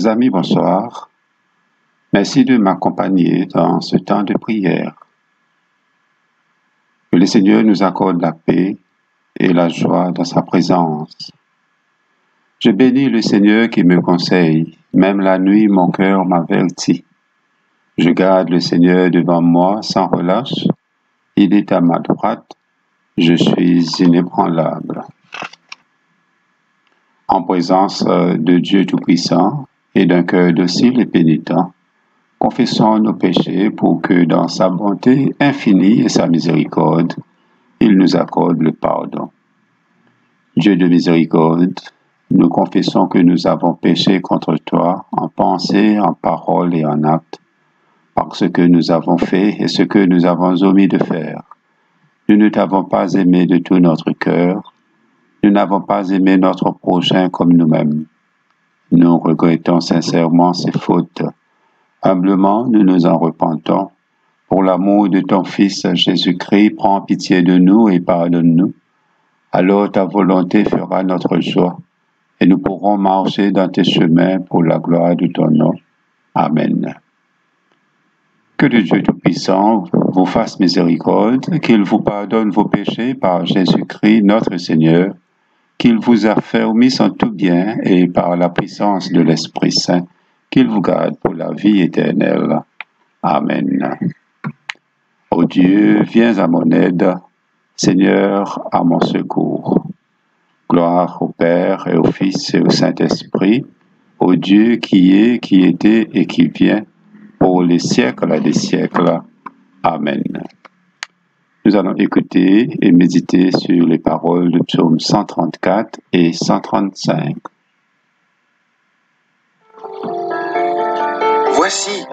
Chers amis, bonsoir. Merci de m'accompagner dans ce temps de prière. Que le Seigneur nous accorde la paix et la joie dans sa présence. Je bénis le Seigneur qui me conseille. Même la nuit, mon cœur m'avertit. Je garde le Seigneur devant moi sans relâche. Il est à ma droite. Je suis inébranlable. En présence de Dieu Tout-Puissant et d'un cœur docile et pénitent, confessons nos péchés pour que dans sa bonté infinie et sa miséricorde, il nous accorde le pardon. Dieu de miséricorde, nous confessons que nous avons péché contre toi en pensée, en parole et en acte, par ce que nous avons fait et ce que nous avons omis de faire. Nous ne t'avons pas aimé de tout notre cœur. Nous n'avons pas aimé notre prochain comme nous-mêmes. Nous regrettons sincèrement ces fautes. Humblement, nous nous en repentons. Pour l'amour de ton Fils Jésus-Christ, prends pitié de nous et pardonne-nous. Alors ta volonté fera notre joie, et nous pourrons marcher dans tes chemins pour la gloire de ton nom. Amen. Que le Dieu Tout-Puissant vous fasse miséricorde, qu'il vous pardonne vos péchés par Jésus-Christ notre Seigneur, qu'il vous affermisse en tout bien et par la puissance de l'Esprit Saint, qu'il vous garde pour la vie éternelle. Amen. Ô Dieu, viens à mon aide. Seigneur, à mon secours. Gloire au Père et au Fils et au Saint-Esprit, au Dieu qui est, qui était et qui vient, pour les siècles des siècles. Amen. Nous allons écouter et méditer sur les paroles de psaume 134 et 135. Voici,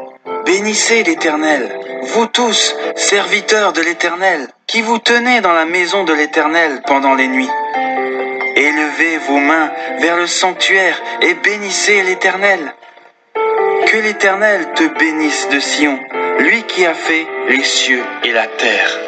bénissez l'Éternel, vous tous, serviteurs de l'Éternel, qui vous tenez dans la maison de l'Éternel pendant les nuits. Élevez vos mains vers le sanctuaire et bénissez l'Éternel. Que l'Éternel te bénisse de Sion, lui qui a fait les cieux et la terre.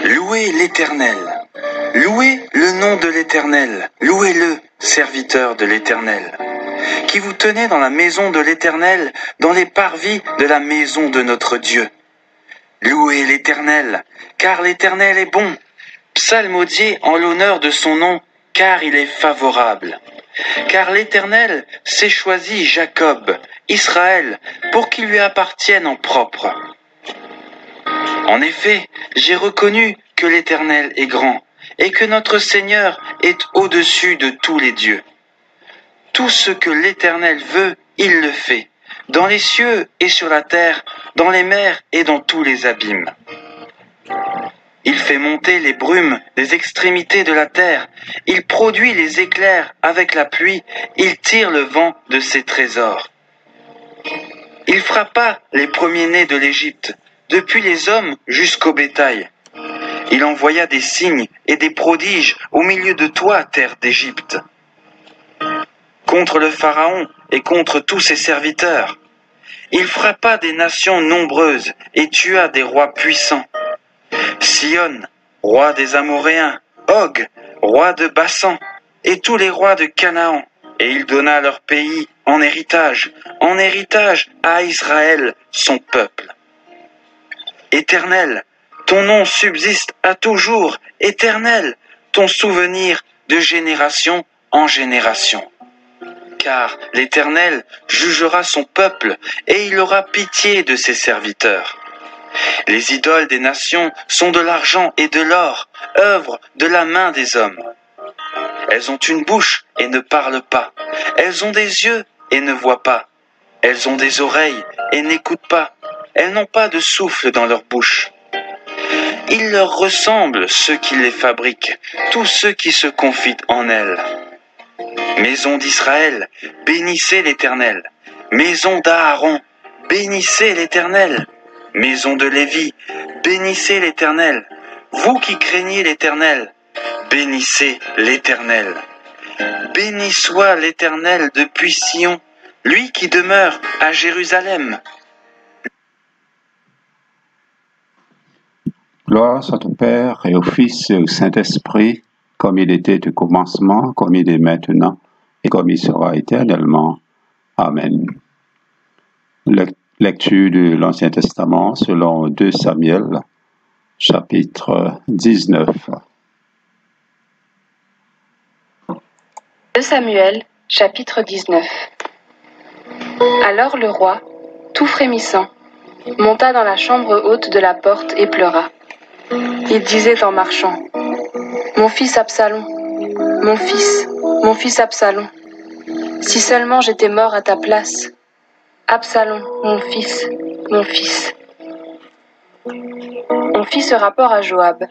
Louez l'Éternel. Louez le nom de l'Éternel. Louez-le, serviteurs de l'Éternel, qui vous tenez dans la maison de l'Éternel, dans les parvis de la maison de notre Dieu. Louez l'Éternel, car l'Éternel est bon. Psalmodiez en l'honneur de son nom, car il est favorable. Car l'Éternel s'est choisi Jacob, Israël, pour qu'il lui appartienne en propre. En effet, j'ai reconnu que l'Éternel est grand, et que notre Seigneur est au-dessus de tous les dieux. Tout ce que l'Éternel veut, il le fait, dans les cieux et sur la terre, dans les mers et dans tous les abîmes. Il fait monter les brumes des extrémités de la terre, il produit les éclairs avec la pluie, il tire le vent de ses trésors. Il frappa les premiers-nés de l'Égypte, depuis les hommes jusqu'au bétail. Il envoya des signes et des prodiges au milieu de toi, terre d'Égypte. Contre le Pharaon et contre tous ses serviteurs. Il frappa des nations nombreuses et tua des rois puissants. Sion, roi des Amoréens, Og, roi de Bassan, et tous les rois de Canaan. Et il donna leur pays en héritage à Israël, son peuple. Éternel, ton nom subsiste à toujours, Éternel, ton souvenir de génération en génération. Car l'Éternel jugera son peuple et il aura pitié de ses serviteurs. Les idoles des nations sont de l'argent et de l'or, œuvre de la main des hommes. Elles ont une bouche et ne parlent pas. Elles ont des yeux et ne voient pas. Elles ont des oreilles et n'écoutent pas. Elles n'ont pas de souffle dans leur bouche. Ils leur ressemblent ceux qui les fabriquent, tous ceux qui se confient en elles. Maison d'Israël, bénissez l'Éternel. Maison d'Aaron, bénissez l'Éternel. Maison de Lévi, bénissez l'Éternel. Vous qui craignez l'Éternel, bénissez l'Éternel. Béni soit l'Éternel depuis Sion, lui qui demeure à Jérusalem. Gloire soit au Père et au Fils et au Saint-Esprit, comme il était au commencement, comme il est maintenant, et comme il sera éternellement. Amen. Lecture de l'Ancien Testament selon 2 Samuel, chapitre 19. 2 Samuel, chapitre 19. Alors le roi, tout frémissant, monta dans la chambre haute de la porte et pleura. Il disait en marchant, « Mon fils Absalom, mon fils Absalom, si seulement j'étais mort à ta place. Absalom, mon fils, mon fils. » On fit ce rapport à Joab.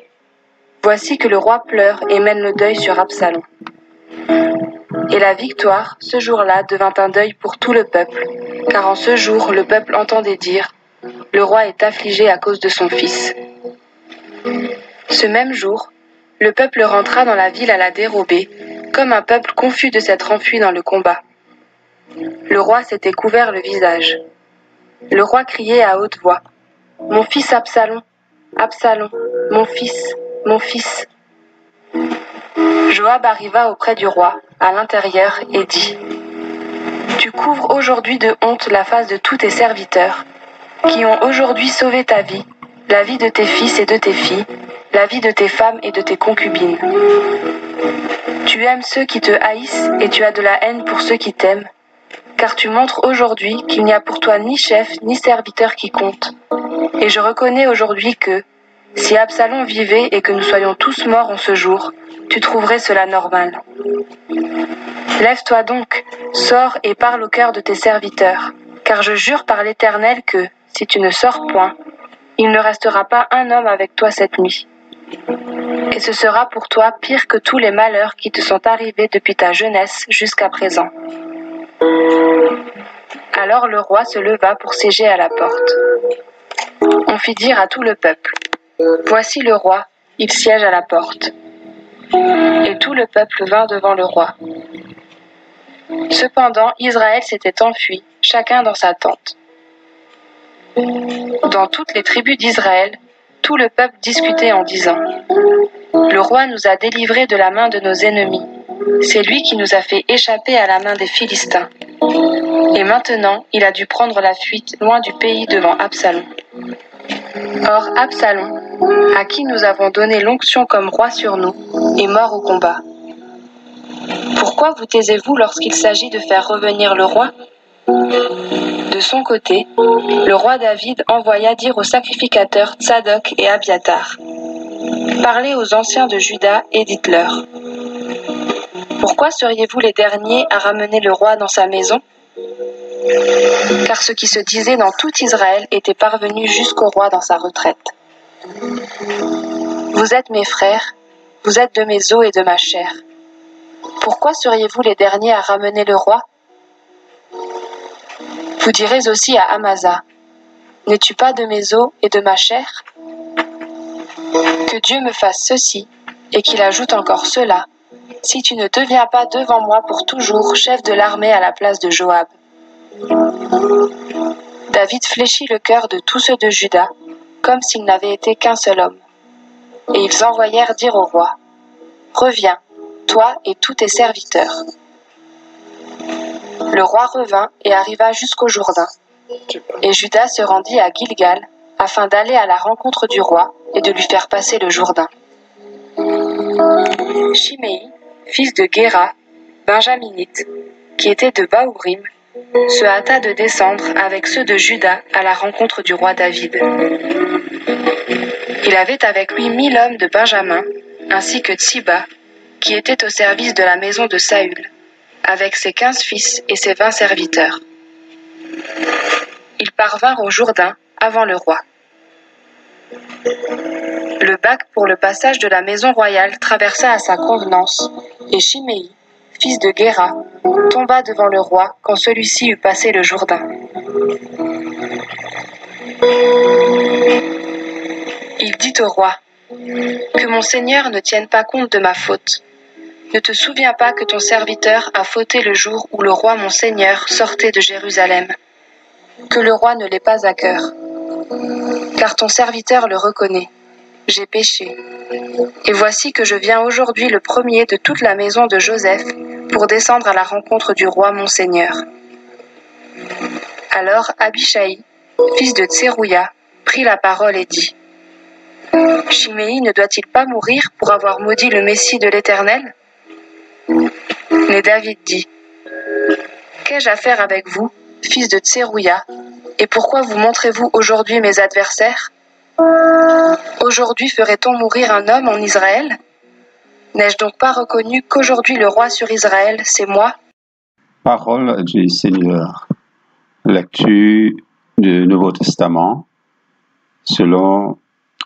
Voici que le roi pleure et mène le deuil sur Absalom. Et la victoire, ce jour-là, devint un deuil pour tout le peuple, car en ce jour, le peuple entendait dire « Le roi est affligé à cause de son fils ». Ce même jour, le peuple rentra dans la ville à la dérobée, comme un peuple confus de s'être enfui dans le combat. Le roi s'était couvert le visage. Le roi criait à haute voix « Mon fils Absalom, Absalom, mon fils, mon fils ». Joab arriva auprès du roi, à l'intérieur, et dit « Tu couvres aujourd'hui de honte la face de tous tes serviteurs, qui ont aujourd'hui sauvé ta vie, la vie de tes fils et de tes filles, la vie de tes femmes et de tes concubines. Tu aimes ceux qui te haïssent et tu as de la haine pour ceux qui t'aiment, car tu montres aujourd'hui qu'il n'y a pour toi ni chef ni serviteur qui compte. Et je reconnais aujourd'hui que, si Absalom vivait et que nous soyons tous morts en ce jour, tu trouverais cela normal. Lève-toi donc, sors et parle au cœur de tes serviteurs, car je jure par l'Éternel que, si tu ne sors point, il ne restera pas un homme avec toi cette nuit. Et ce sera pour toi pire que tous les malheurs qui te sont arrivés depuis ta jeunesse jusqu'à présent. » Alors le roi se leva pour siéger à la porte. On fit dire à tout le peuple, « Voici le roi, il siège à la porte. » Et tout le peuple vint devant le roi. Cependant, Israël s'était enfui, chacun dans sa tente. Dans toutes les tribus d'Israël, tout le peuple discutait en disant « Le roi nous a délivrés de la main de nos ennemis. C'est lui qui nous a fait échapper à la main des Philistins. Et maintenant, il a dû prendre la fuite loin du pays devant Absalom. Or Absalom, à qui nous avons donné l'onction comme roi sur nous, est mort au combat. Pourquoi vous taisez-vous lorsqu'il s'agit de faire revenir le roi ? » De son côté, le roi David envoya dire aux sacrificateurs Tsadok et Abiatar, « Parlez aux anciens de Juda et dites-leur, « Pourquoi seriez-vous les derniers à ramener le roi dans sa maison ? Car ce qui se disait dans tout Israël était parvenu jusqu'au roi dans sa retraite. Vous êtes mes frères, vous êtes de mes os et de ma chair. Pourquoi seriez-vous les derniers à ramener le roi ? Vous direz aussi à Amasa, « N'es-tu pas de mes os et de ma chair ? Que Dieu me fasse ceci, et qu'il ajoute encore cela, si tu ne deviens pas devant moi pour toujours chef de l'armée à la place de Joab. » David fléchit le cœur de tous ceux de Juda, comme s'il n'avait été qu'un seul homme. Et ils envoyèrent dire au roi, « Reviens, toi et tous tes serviteurs. » Le roi revint et arriva jusqu'au Jourdain. Et Juda se rendit à Gilgal, afin d'aller à la rencontre du roi et de lui faire passer le Jourdain. Shimei, fils de Géra, benjaminite, qui était de Baourim, se hâta de descendre avec ceux de Juda à la rencontre du roi David. Il avait avec lui 1000 hommes de Benjamin, ainsi que Tsiba, qui était au service de la maison de Saül, avec ses 15 fils et ses 20 serviteurs. Ils parvinrent au Jourdain avant le roi. Le bac pour le passage de la maison royale traversa à sa convenance, et Shimei, fils de Géra, tomba devant le roi quand celui-ci eut passé le Jourdain. Il dit au roi, « Que mon Seigneur ne tienne pas compte de ma faute. Ne te souviens pas que ton serviteur a fauté le jour où le roi mon Seigneur sortait de Jérusalem, que le roi ne l'ait pas à cœur, car ton serviteur le reconnaît. j'ai péché. Et voici que je viens aujourd'hui le premier de toute la maison de Joseph pour descendre à la rencontre du roi mon Seigneur. » Alors Abishai, fils de Tserouïa, prit la parole et dit : « Chiméi ne doit-il pas mourir pour avoir maudit le Messie de l'Éternel ? » Mais David dit : « Qu'ai-je à faire avec vous, fils de Tserouïa, et pourquoi vous montrez-vous aujourd'hui mes adversaires ? Aujourd'hui ferait-on mourir un homme en Israël ? N'ai-je donc pas reconnu qu'aujourd'hui le roi sur Israël, c'est moi ? » Parole du Seigneur. Lecture du Nouveau Testament selon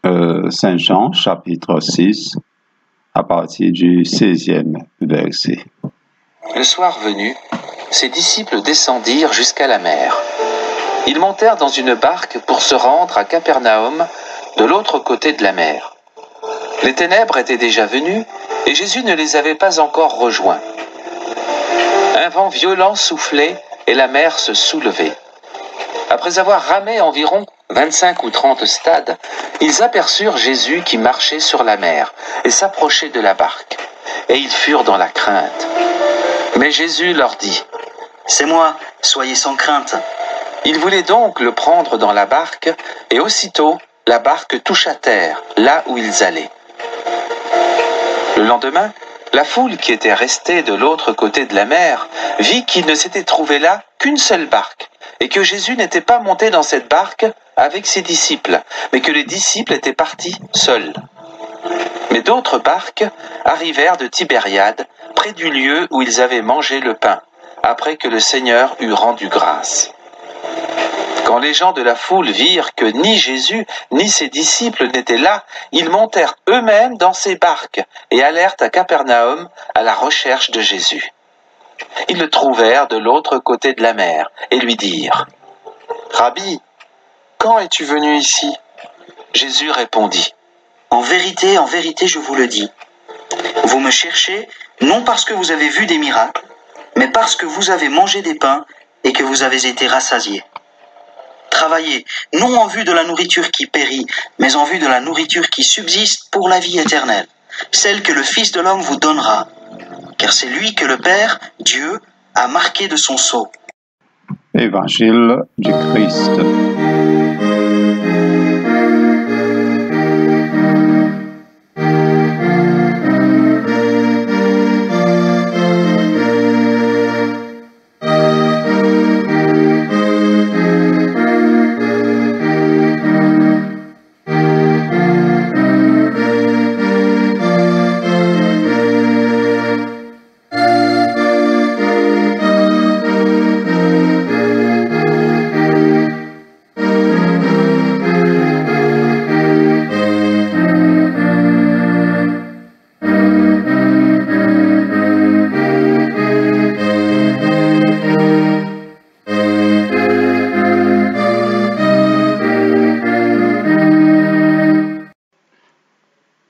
Saint Jean, chapitre 6, à partir du 16e verset. Le soir venu, ses disciples descendirent jusqu'à la mer. Ils montèrent dans une barque pour se rendre à Capernaum, de l'autre côté de la mer. Les ténèbres étaient déjà venues et Jésus ne les avait pas encore rejoints. Un vent violent soufflait et la mer se soulevait. Après avoir ramé environ 25 ou 30 stades, ils aperçurent Jésus qui marchait sur la mer et s'approchait de la barque. Et ils furent dans la crainte. Mais Jésus leur dit : « C'est moi, soyez sans crainte. » Ils voulaient donc le prendre dans la barque, et aussitôt, la barque toucha terre, là où ils allaient. Le lendemain, la foule qui était restée de l'autre côté de la mer vit qu'il ne s'était trouvé là qu'une seule barque, et que Jésus n'était pas monté dans cette barque avec ses disciples, mais que les disciples étaient partis seuls. Mais d'autres barques arrivèrent de Tibériade, près du lieu où ils avaient mangé le pain, après que le Seigneur eut rendu grâce. Quand les gens de la foule virent que ni Jésus ni ses disciples n'étaient là, ils montèrent eux-mêmes dans ces barques et allèrent à Capernaum à la recherche de Jésus. Ils le trouvèrent de l'autre côté de la mer et lui dirent : « Rabbi, quand es-tu venu ici ?» Jésus répondit : « en vérité, je vous le dis. Vous me cherchez non parce que vous avez vu des miracles, mais parce que vous avez mangé des pains et que vous avez été rassasiés. Travaillez, non en vue de la nourriture qui périt, mais en vue de la nourriture qui subsiste pour la vie éternelle, celle que le Fils de l'homme vous donnera. Car c'est lui que le Père, Dieu, a marqué de son sceau. » Évangile du Christ.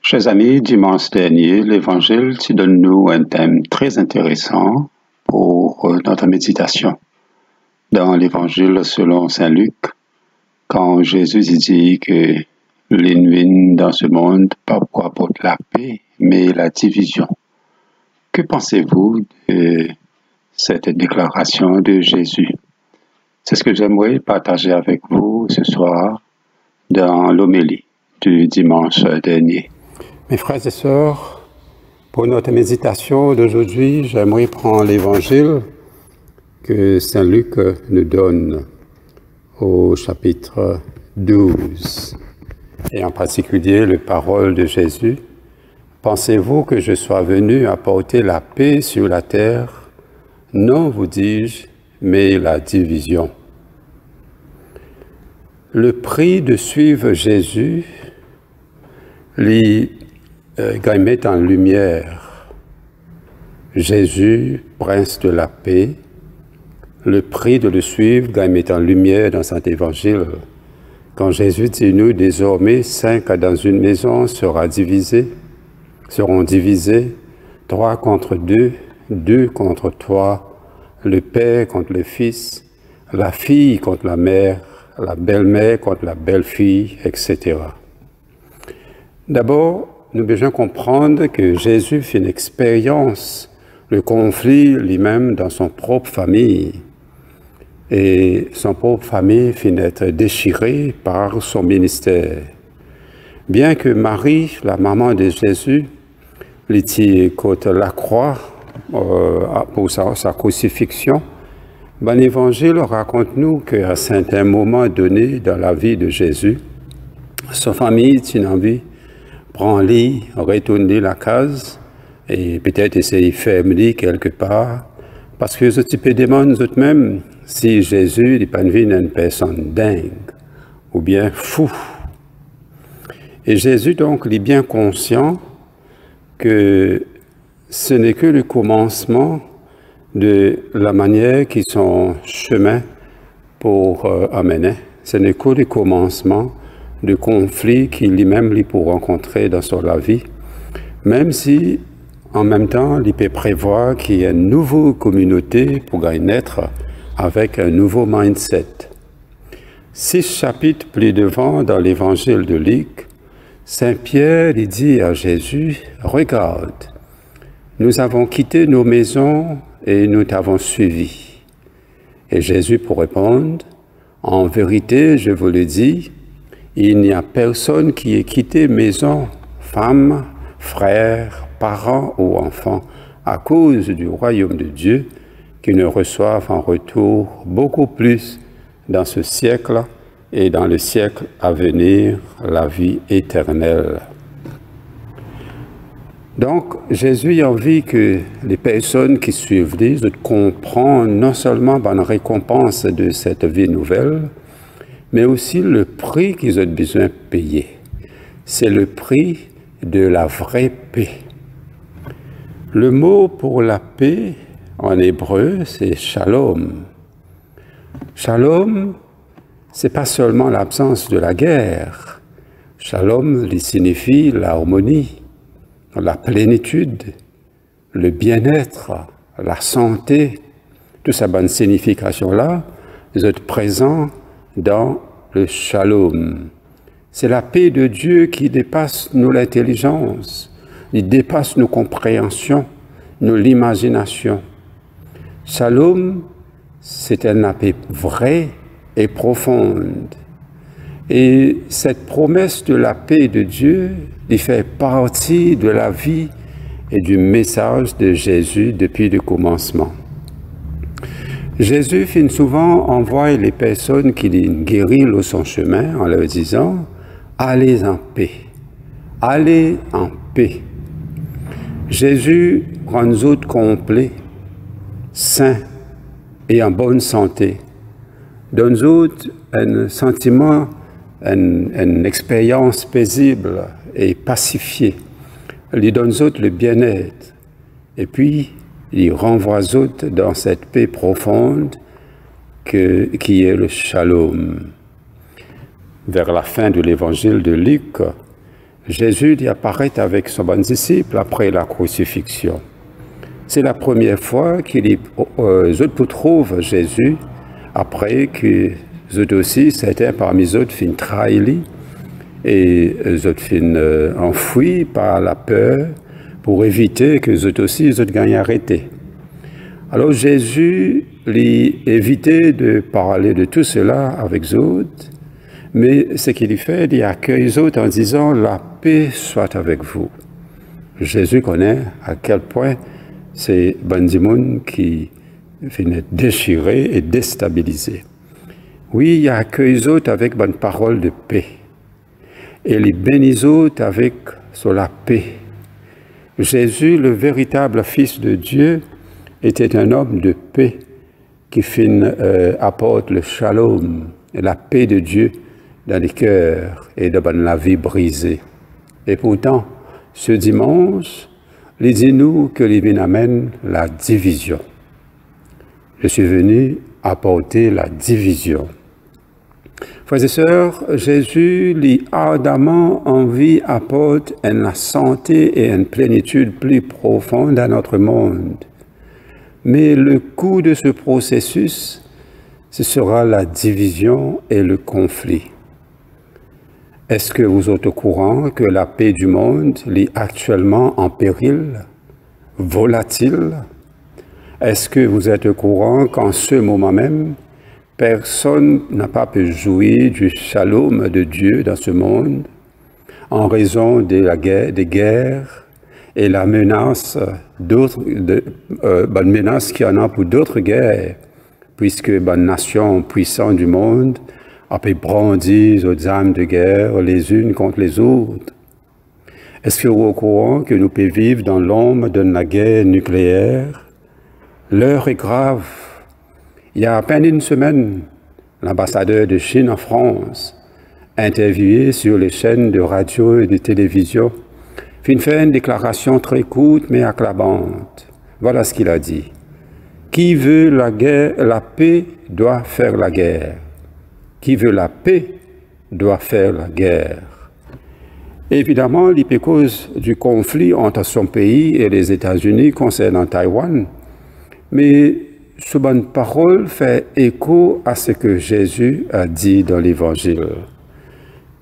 Chers amis, dimanche dernier, l'Évangile donne nous un thème très intéressant pour notre méditation. Dans l'Évangile selon Saint Luc, quand Jésus dit que l'ennemi dans ce monde, pas quoi apporte la paix, mais la division. Que pensez-vous de cette déclaration de Jésus? C'est ce que j'aimerais partager avec vous ce soir dans l'homélie du dimanche dernier. Mes frères et sœurs, pour notre méditation d'aujourd'hui, j'aimerais prendre l'évangile que Saint Luc nous donne au chapitre 12, et en particulier les paroles de Jésus. « Pensez-vous que je sois venu apporter la paix sur la terre? Non, vous dis-je, mais la division. » Le prix de suivre Jésus, met en lumière Jésus, prince de la paix. Le prix de le suivre, met en lumière dans cet évangile. Quand Jésus dit nous, désormais, 5 dans une maison seront divisés, 3 contre 2, 2 contre 3, le père contre le fils, la fille contre la mère, la belle-mère contre la belle-fille, etc. D'abord, nous devons comprendre que Jésus fait une expérience, le conflit lui-même dans son propre famille. Et son propre famille finit d'être déchirée par son ministère. Bien que Marie, la maman de Jésus, était contre la croix pour sa crucifixion, ben, l'Évangile raconte-nous qu'à un certain moment donné dans la vie de Jésus, sa famille a une envie de prendre lit, retourner la case et peut-être essayer de faire quelque part, parce que je peux demander eux-mêmes si Jésus n'est pas une personne dingue ou bien fou. Et Jésus, donc, il est bien conscient que ce n'est que le commencement de la manière qui son chemin pour amener. Ce n'est que le commencement de conflits qu'il lui-même peut rencontrer dans son vie, même si, en même temps, il peut prévoir qu'il y ait une nouvelle communauté pour naître avec un nouveau mindset. 6 chapitres plus devant dans l'évangile de Luc, Saint Pierre dit à Jésus, « Regarde, nous avons quitté nos maisons et nous t'avons suivi. » Et Jésus pour répondre, « En vérité, je vous le dis, il n'y a personne qui ait quitté maison, femme, frère, parents ou enfants à cause du royaume de Dieu qui ne reçoivent en retour beaucoup plus dans ce siècle et dans le siècle à venir, la vie éternelle. » Donc, Jésus a envie que les personnes qui suivent lui comprennent non seulement la récompense de cette vie nouvelle, mais aussi le prix qu'ils ont besoin de payer. C'est le prix de la vraie paix. Le mot pour la paix en hébreu, c'est shalom. Shalom, ce n'est pas seulement l'absence de la guerre. Shalom signifie l'harmonie, la plénitude, le bien-être, la santé. Toute cette bonne signification-là, vous êtes présents dans le shalom. C'est la paix de Dieu qui dépasse nos intelligences, qui dépasse nos compréhensions, nos imaginations. Shalom, c'est une paix vraie et profonde. Et cette promesse de la paix de Dieu, il fait partie de la vie et du message de Jésus depuis le commencement. Jésus finit souvent envoyer les personnes qui guérissent sur son chemin en leur disant « Allez en paix, allez en paix ». Jésus rend nous autres complets, sains et en bonne santé. Donne nous autres un sentiment, une expérience paisible et pacifiée. Il donne nous autres le bien-être. Et puis, il renvoie nous autres dans cette paix profonde qui est le shalom. Vers la fin de l'évangile de Luc, Jésus y apparaît avec son bon disciple après la crucifixion. C'est la première fois qu'ils trouvent Jésus après que eux aussi, certains parmi eux fin trahi et eux fin enfouis par la peur pour éviter que eux aussi ils gagnent arrêté. Alors Jésus lui évitait de parler de tout cela avec eux, mais ce qu'il fait, il accueille eux autres en disant « La paix soit avec vous ». Jésus connaît à quel point c'est Bandimoun qui finit déchiré et déstabilisé. Oui, il accueille eux autres avec une parole de paix. Et il bénit eux autres avec sur la paix. Jésus, le véritable Fils de Dieu, était un homme de paix qui apporte le shalom et la paix de Dieu dans les cœurs et dans la vie brisée. Et pourtant, ce dimanche, il dit-nous que l'Évangile amène la division. Je suis venu apporter la division. Frères et sœurs, Jésus, lui ardemment envie apporte une santé et une plénitude plus profonde à notre monde. Mais le coût de ce processus, ce sera la division et le conflit. Est-ce que vous êtes au courant que la paix du monde est actuellement en péril, volatile? Est-ce que vous êtes au courant qu'en ce moment même, personne n'a pas pu jouir du shalom de Dieu dans ce monde en raison des guerres et la menace menace qu'il y en a pour d'autres guerres, puisque les nations puissantes du monde ont pu brandir aux armes de guerre les unes contre les autres. Est-ce que vous êtes au courant que nous pouvons vivre dans l'ombre de la guerre nucléaire? L'heure est grave. Il y a à peine une semaine, l'ambassadeur de Chine en France, interviewé sur les chaînes de radio et de télévision, fait une déclaration très courte mais acclamante. Voilà ce qu'il a dit. Qui veut la guerre, la paix doit faire la guerre. Qui veut la paix doit faire la guerre. Évidemment, l'hypocause du conflit entre son pays et les États-Unis concernant Taïwan, mais ce bonne parole fait écho à ce que Jésus a dit dans l'Évangile.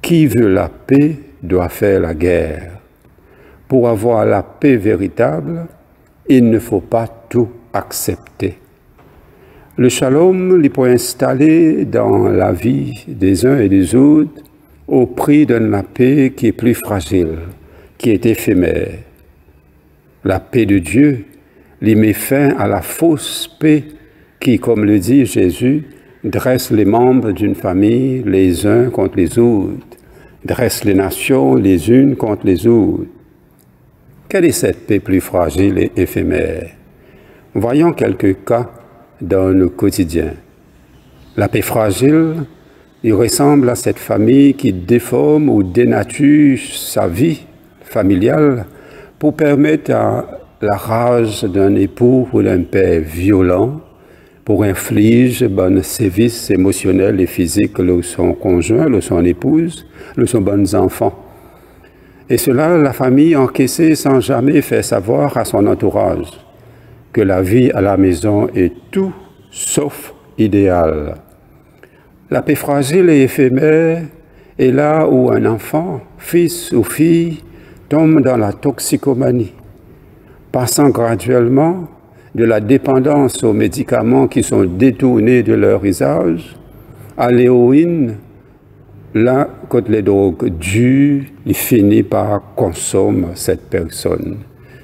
Qui veut la paix doit faire la guerre. Pour avoir la paix véritable, il ne faut pas tout accepter. Le shalom il peut installer dans la vie des uns et des autres au prix d'une paix qui est plus fragile, qui est éphémère. La paix de Dieu lui met fin à la fausse paix qui, comme le dit Jésus, dresse les membres d'une famille les uns contre les autres, dresse les nations les unes contre les autres. Quelle est cette paix plus fragile et éphémère? Voyons quelques cas dans le quotidien. La paix fragile, il ressemble à cette famille qui déforme ou dénature sa vie familiale pour permettre à la rage d'un époux ou d'un père violent pour infliger un sévice émotionnel et physique à son conjoint, à son épouse, à son bons enfants. Et cela, la famille encaissée sans jamais faire savoir à son entourage que la vie à la maison est tout sauf idéale. La paix fragile et éphémère est là où un enfant, fils ou fille, tombe dans la toxicomanie, passant graduellement de la dépendance aux médicaments qui sont détournés de leur usage à l'héroïne. Là, quand les drogues dures, il finit par consommer cette personne.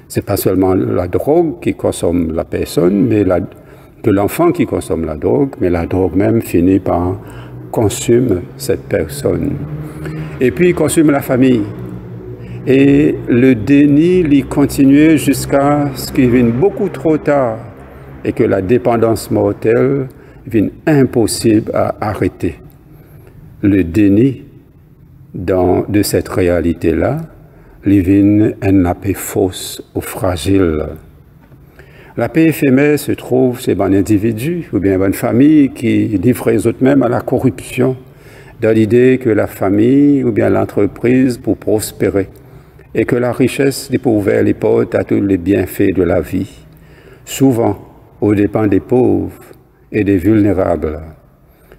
Ce n'est pas seulement la drogue qui consomme la personne, mais de l'enfant qui consomme la drogue, mais la drogue même finit par consommer cette personne. Et puis, il consomme la famille. Et le déni lui continue jusqu'à ce qu'il vienne beaucoup trop tard et que la dépendance mortelle vienne impossible à arrêter. Le déni de cette réalité-là, il vient une paix fausse ou fragile. La paix éphémère se trouve chez un individu ou bien une famille qui livre les autres même à la corruption, dans l'idée que la famille ou bien l'entreprise pour prospérer et que la richesse lui peut ouvrir les portes à tous les bienfaits de la vie, souvent aux dépens des pauvres et des vulnérables.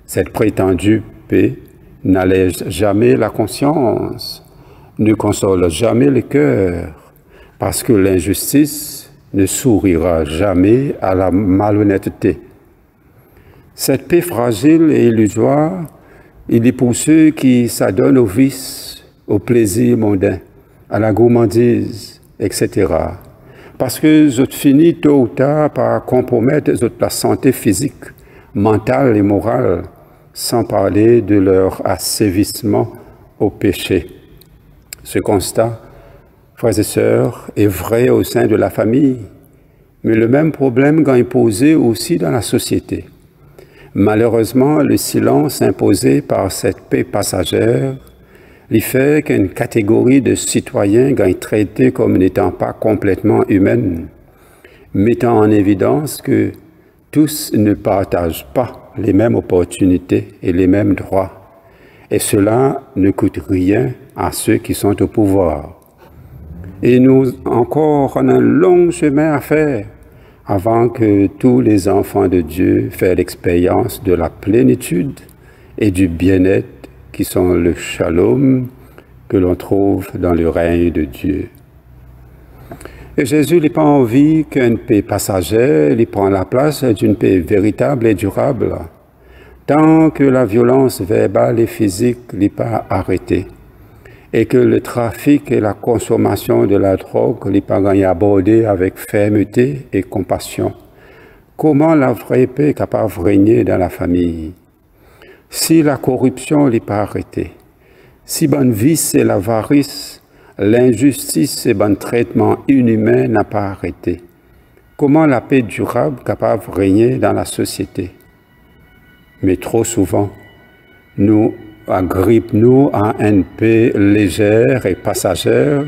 Cette prétendue paix n'allège jamais la conscience, ne console jamais le cœur, parce que l'injustice ne sourira jamais à la malhonnêteté. Cette paix fragile et illusoire, il est pour ceux qui s'adonnent aux vices, aux plaisirs mondains, à la gourmandise, etc. Parce que ils finissent tôt ou tard par compromettre la santé physique, mentale et morale, sans parler de leur assévissement au péché. Ce constat, frères et sœurs, est vrai au sein de la famille, mais le même problème est posé aussi dans la société. Malheureusement, le silence imposé par cette paix passagère lui fait qu'une catégorie de citoyens est traitée comme n'étant pas complètement humaine, mettant en évidence que tous ne partagent pas les mêmes opportunités et les mêmes droits, et cela ne coûte rien à ceux qui sont au pouvoir. Et nous encore on a un long chemin à faire avant que tous les enfants de Dieu fassent l'expérience de la plénitude et du bien-être qui sont le shalom que l'on trouve dans le règne de Dieu. Et Jésus n'a pas envie qu'une paix passagère lui prenne la place d'une paix véritable et durable, tant que la violence verbale et physique n'est pas arrêtée, et que le trafic et la consommation de la drogue n'est pas abordé avec fermeté et compassion. Comment la vraie paix est capable de régner dans la famille? Si la corruption n'est pas arrêtée, si bon vice et l'avarice, l'injustice et bon traitement inhumain n'a pas arrêté, comment la paix durable est capable de régner dans la société? Mais trop souvent, nous agrippons-nous à une paix légère et passagère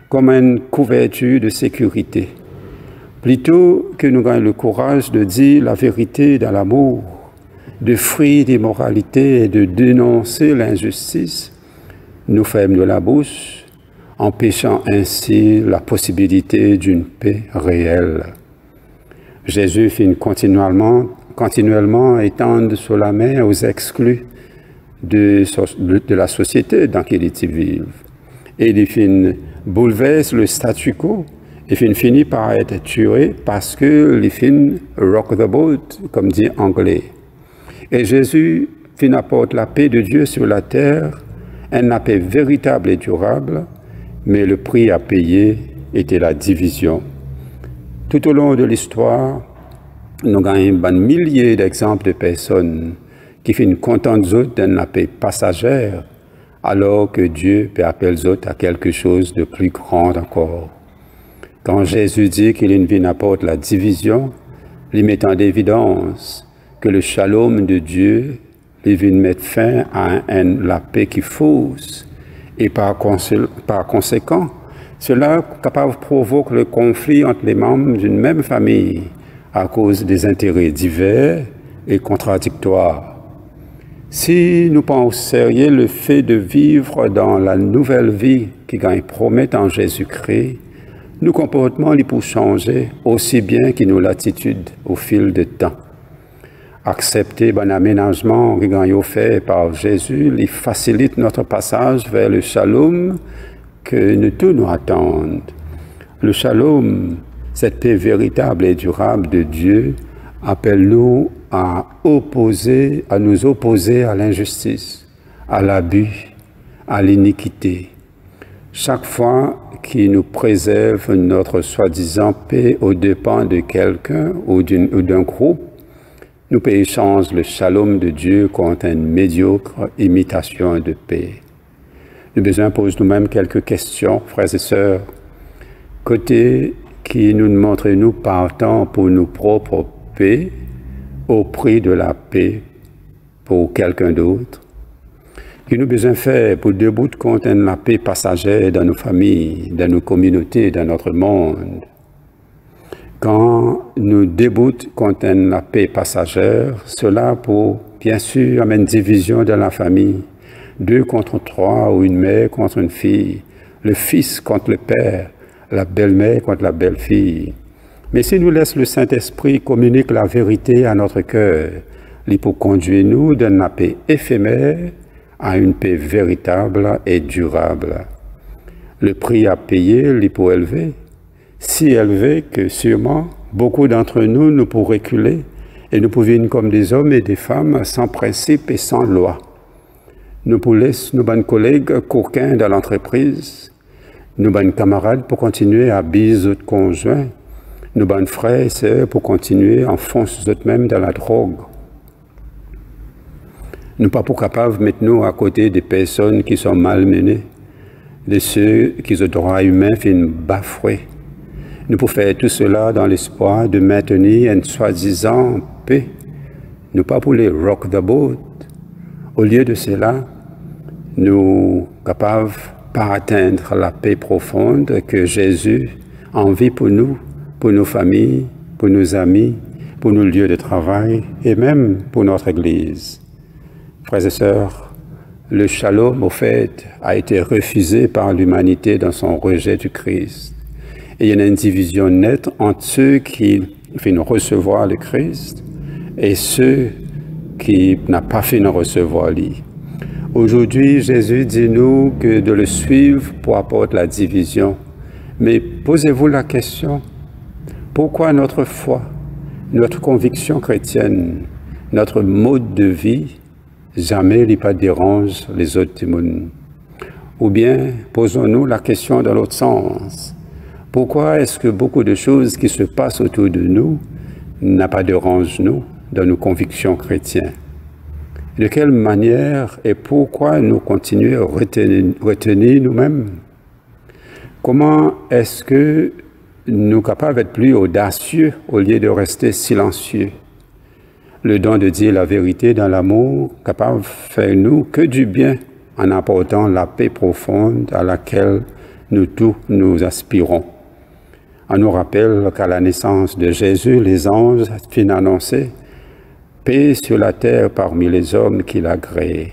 comme une couverture de sécurité, plutôt que nous ayons le courage de dire la vérité dans l'amour, de fuir l'immoralité et de dénoncer l'injustice. Nous fermons la bouche, empêchant ainsi la possibilité d'une paix réelle. Jésus finit continuellement étendre sur la main aux exclus de la société dans laquelle ils vivent. Et il finit bouleverse le statu quo, et finit par être tué parce que il finit rock the boat, comme dit anglais. Et Jésus finit apporte la paix de Dieu sur la terre, une paix véritable et durable, mais le prix à payer était la division. Tout au long de l'histoire, nous avons un millier d'exemples de personnes qui finissent contentes d'une paix passagère, alors que Dieu peut appeler les autres à quelque chose de plus grand encore. Quand Jésus dit qu'il vient apporte la division, il met en évidence que le shalom de Dieu il vient mettre fin à la paix qui fausse, et par conséquent, cela est capable de provoquer le conflit entre les membres d'une même famille à cause des intérêts divers et contradictoires. Si nous prenons au sérieux le fait de vivre dans la nouvelle vie qui promet en Jésus-Christ, nos comportements pour changer aussi bien que nos latitudes au fil du temps. Accepter bon aménagement qui est offert par Jésus, il facilite notre passage vers le shalom que nous tous nous attendons. Le shalom, cette paix véritable et durable de Dieu, appelle-nous à nous opposer à l'injustice, à l'abus, à l'iniquité. Chaque fois qu'il nous préserve notre soi-disant paix aux dépens de quelqu'un ou d'un groupe, nous pouvons échanger le shalom de Dieu contre une médiocre imitation de paix. Nous besoin poser nous-mêmes quelques questions, frères et sœurs. Côté qui nous montre nous partons pour nos propres paix au prix de la paix pour quelqu'un d'autre. Que nous besoin faire pour débouter contre la paix passagère dans nos familles, dans nos communautés, dans notre monde. Quand nous déboutons contre la paix passagère, cela pour, bien sûr, amener une division dans la famille, 2 contre 3 ou une mère contre une fille, le fils contre le père, la belle-mère contre la belle-fille. Mais si nous laissons le Saint-Esprit communiquer la vérité à notre cœur, il peut conduire nous d'une paix éphémère à une paix véritable et durable. Le prix à payer, il peut élever, si élevé que sûrement beaucoup d'entre nous nous pourrons reculer et nous pouvons vivre comme des hommes et des femmes sans principe et sans loi. Nous pouvons laisser nos bonnes collègues coquins dans l'entreprise, nos bonnes camarades pour continuer à biser notre conjoint, nos bonnes frères et sœurs pour continuer à enfoncer eux-mêmes dans la drogue. Nous ne sommes pas pour capables de mettre nous à côté des personnes qui sont malmenées, de ceux qui ont droits humains viennent bafouer. Nous pouvons faire tout cela dans l'espoir de maintenir une soi-disant paix. Nous pas pour les rock the boat. Au lieu de cela, nous sommes capables par atteindre la paix profonde que Jésus envie pour nous, pour nos familles, pour nos amis, pour nos lieux de travail et même pour notre Église. Frères et sœurs, le shalom, au fait, a été refusé par l'humanité dans son rejet du Christ. Et il y a une division nette entre ceux qui viennent recevoir le Christ et ceux qui n'ont pas fini de recevoir lui. Aujourd'hui, Jésus dit-nous que de le suivre pour apporter la division. Mais posez-vous la question, pourquoi notre foi, notre conviction chrétienne, notre mode de vie, jamais ne pas dérange les autres témoins? Ou bien, posons-nous la question dans l'autre sens. Pourquoi est-ce que beaucoup de choses qui se passent autour de nous n'a pas dérange nous dans nos convictions chrétiennes? De quelle manière et pourquoi nous continuons à retenir nous-mêmes? Comment est-ce que nous sommes capables d'être plus audacieux au lieu de rester silencieux? Le don de dire la vérité dans l'amour, capable de faire nous que du bien en apportant la paix profonde à laquelle nous tous nous aspirons. On nous rappelle qu'à la naissance de Jésus, les anges viennent annoncer paix sur la terre parmi les hommes qu'il a créés.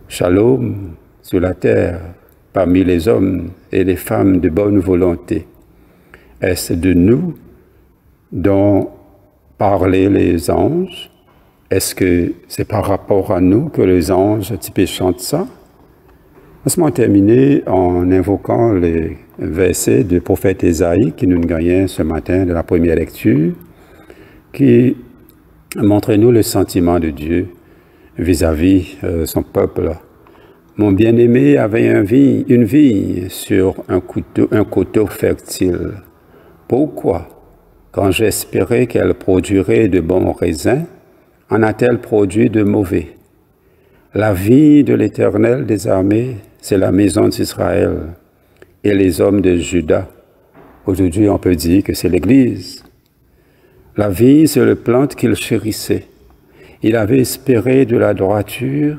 Shalom sur la terre parmi les hommes et les femmes de bonne volonté. Est-ce de nous dont parlaient les anges? Est-ce que c'est par rapport à nous que les anges chantent ça? Laisse-moi terminer en invoquant les versets du prophète Ésaïe qui nous gagnent ce matin de la première lecture, qui montre-nous le sentiment de Dieu vis-à-vis son peuple. Mon bien-aimé avait une vigne sur un coteau fertile. Pourquoi, quand j'espérais qu'elle produirait de bons raisins, en a-t-elle produit de mauvais? La vie de l'Éternel des armées, c'est la maison d'Israël et les hommes de Juda. Aujourd'hui, on peut dire que c'est l'Église. La vie, c'est le plante qu'il chérissait. Il avait espéré de la droiture,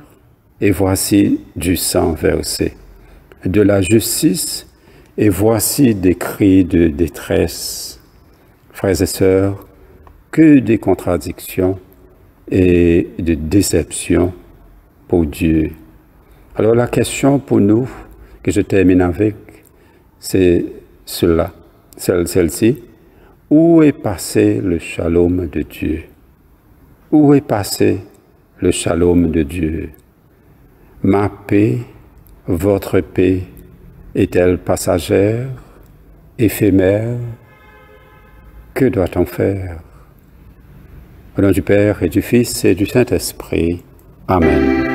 et voici du sang versé. De la justice, et voici des cris de détresse. Frères et sœurs, que des contradictions et de déceptions pour Dieu. Alors la question pour nous, que je termine avec, c'est celle-ci. Où est passé le shalom de Dieu? Où est passé le shalom de Dieu? Ma paix, votre paix, est-elle passagère, éphémère? Que doit-on faire? Au nom du Père et du Fils et du Saint-Esprit. Amen.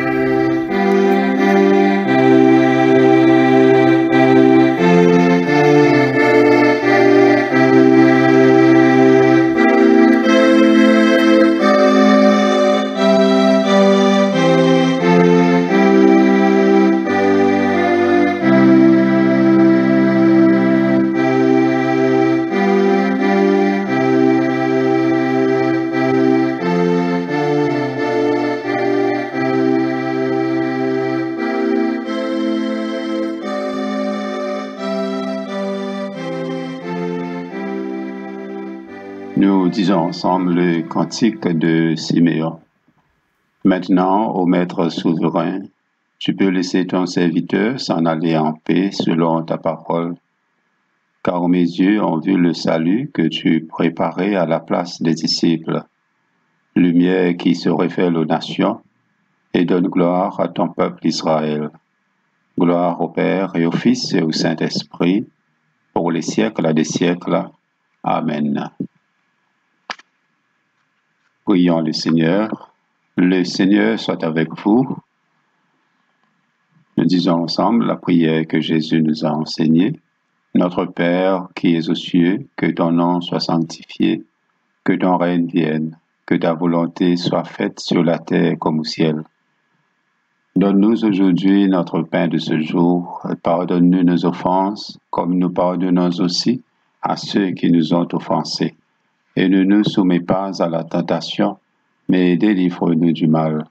Nous disons ensemble le cantique de Siméon. Maintenant, ô Maître souverain, tu peux laisser ton serviteur s'en aller en paix selon ta parole, car mes yeux ont vu le salut que tu préparais à la place des disciples, lumière qui se révèle aux nations et donne gloire à ton peuple Israël. Gloire au Père et au Fils et au Saint-Esprit, pour les siècles des siècles. Amen. Prions le Seigneur. Le Seigneur soit avec vous. Nous disons ensemble la prière que Jésus nous a enseignée. Notre Père qui es aux cieux, que ton nom soit sanctifié, que ton règne vienne, que ta volonté soit faite sur la terre comme au ciel. Donne-nous aujourd'hui notre pain de ce jour, et pardonne-nous nos offenses, comme nous pardonnons aussi à ceux qui nous ont offensés. Et ne nous soumets pas à la tentation, mais délivre-nous du mal.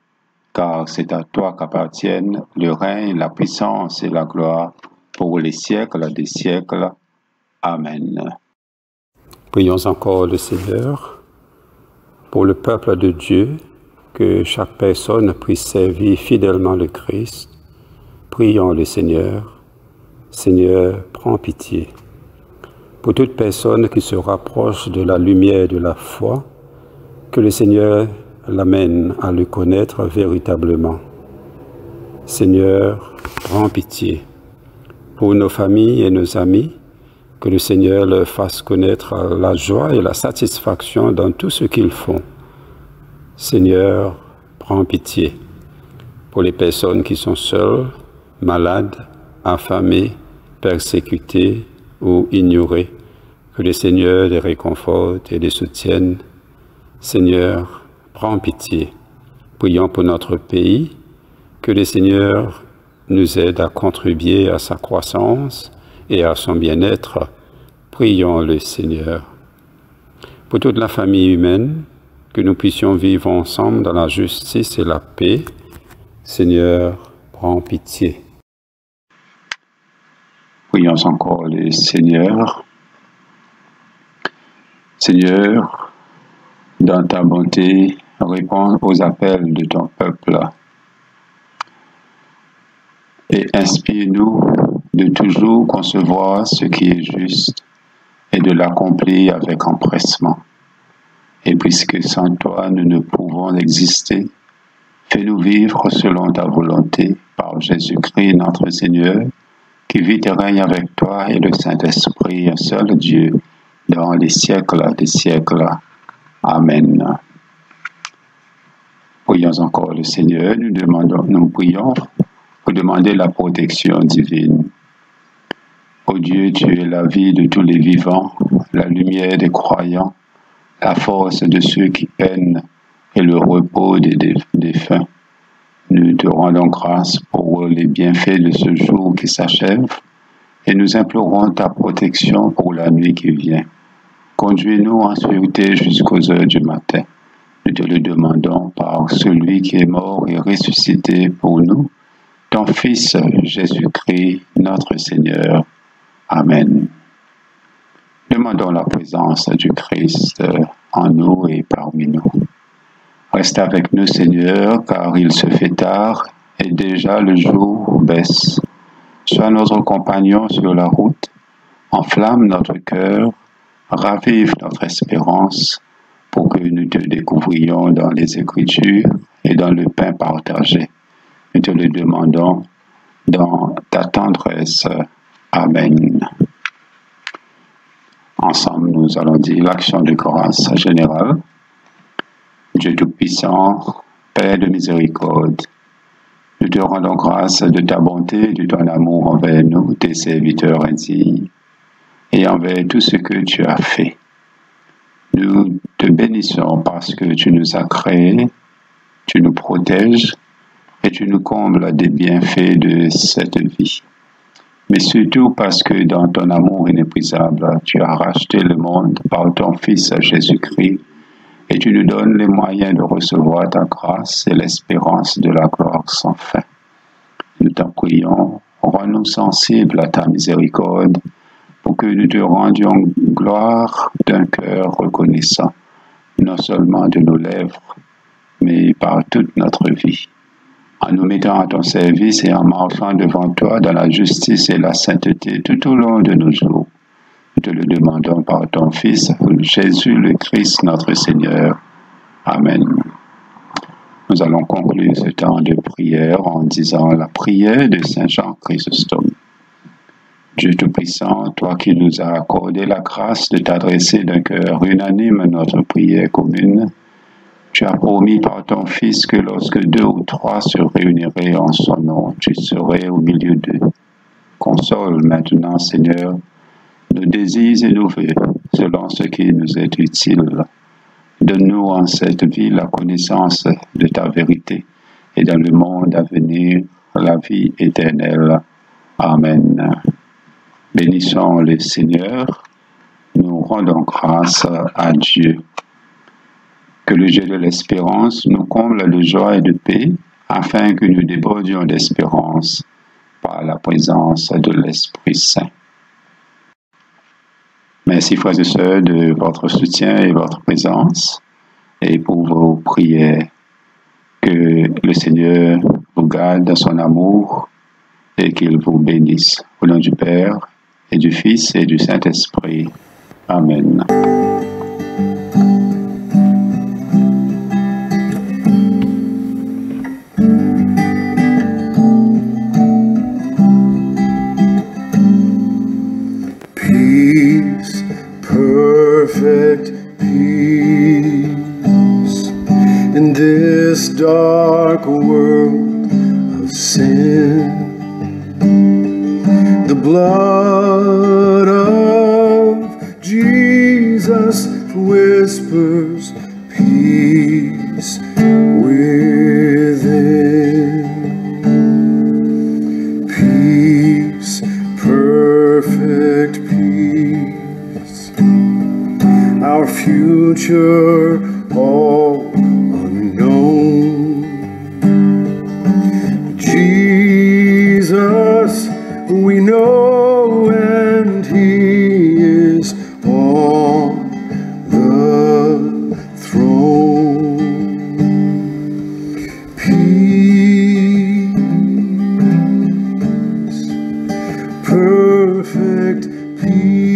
Car c'est à toi qu'appartiennent le règne, la puissance et la gloire pour les siècles des siècles. Amen. Prions encore le Seigneur pour le peuple de Dieu, que chaque personne puisse servir fidèlement le Christ. Prions le Seigneur. Seigneur, prends pitié. Pour toute personne qui se rapproche de la lumière de la foi, que le Seigneur l'amène à le connaître véritablement. Seigneur, prends pitié. Pour nos familles et nos amis, que le Seigneur leur fasse connaître la joie et la satisfaction dans tout ce qu'ils font. Seigneur, prends pitié. Pour les personnes qui sont seules, malades, affamées, persécutées ou ignorées, que le Seigneur les réconforte et les soutienne. Seigneur, prends pitié. Prions pour notre pays, que le Seigneur nous aide à contribuer à sa croissance et à son bien-être. Prions le Seigneur. Pour toute la famille humaine, que nous puissions vivre ensemble dans la justice et la paix. Seigneur, prends pitié. Prions encore le Seigneur. Seigneur, dans ta bonté, réponds aux appels de ton peuple et inspire-nous de toujours concevoir ce qui est juste et de l'accomplir avec empressement. Et puisque sans toi nous ne pouvons exister, fais-nous vivre selon ta volonté par Jésus-Christ notre Seigneur, qui vit et règne avec toi et le Saint-Esprit, un seul Dieu, dans les siècles des siècles. Amen. Prions encore le Seigneur, nous prions pour demander la protection divine. Ô Dieu, tu es la vie de tous les vivants, la lumière des croyants, la force de ceux qui peinent et le repos des défunts. Nous te rendons grâce pour les bienfaits de ce jour qui s'achève et nous implorons ta protection pour la nuit qui vient. Conduis-nous en sûreté jusqu'aux heures du matin. Nous te le demandons par celui qui est mort et ressuscité pour nous, ton Fils Jésus-Christ, notre Seigneur. Amen. Demandons la présence du Christ en nous et parmi nous. Reste avec nous, Seigneur, car il se fait tard et déjà le jour baisse. Sois notre compagnon sur la route, enflamme notre cœur, ravive notre espérance pour que nous te découvrions dans les Écritures et dans le pain partagé. Nous te le demandons dans ta tendresse. Amen. Ensemble, nous allons dire l'action de grâce générale. Dieu Tout-Puissant, Père de miséricorde, nous te rendons grâce de ta bonté et de ton amour envers nous, tes serviteurs indignes, et envers tout ce que tu as fait. Nous te bénissons parce que tu nous as créés, tu nous protèges et tu nous combles des bienfaits de cette vie. Mais surtout parce que dans ton amour inépuisable, tu as racheté le monde par ton Fils Jésus-Christ et tu nous donnes les moyens de recevoir ta grâce et l'espérance de la gloire sans fin. Nous t'en prions, rends-nous sensibles à ta miséricorde pour que nous te rendions gloire d'un cœur reconnaissant, non seulement de nos lèvres, mais par toute notre vie. En nous mettant à ton service et en marchant devant toi dans la justice et la sainteté tout au long de nos jours. Nous te le demandons par ton Fils, Jésus le Christ, notre Seigneur. Amen. Nous allons conclure ce temps de prière en disant la prière de Saint Jean Chrysostome. Dieu Tout-Puissant, toi qui nous as accordé la grâce de t'adresser d'un cœur unanime à notre prière commune, tu as promis par ton Fils que lorsque 2 ou 3 se réuniraient en son nom, tu serais au milieu d'eux. Console maintenant, Seigneur, nos désirs et nos vœux, selon ce qui nous est utile. Donne-nous en cette vie la connaissance de ta vérité et dans le monde à venir, la vie éternelle. Amen. Bénissons le Seigneur, nous rendons grâce à Dieu. Que le Dieu de l'espérance nous comble de joie et de paix, afin que nous débordions d'espérance par la présence de l'Esprit Saint. Merci, frères et sœurs, de votre soutien et votre présence et pour vos prières. Que le Seigneur vous garde dans son amour et qu'il vous bénisse. Au nom du Père et du Fils et du Saint-Esprit. Amen. peace, perfect peace. In this dark world of sin, the blood of Jesus whispers peace within. Peace, perfect peace. Our future all unknown. Jesus we know, and He is on the throne. Peace, perfect peace.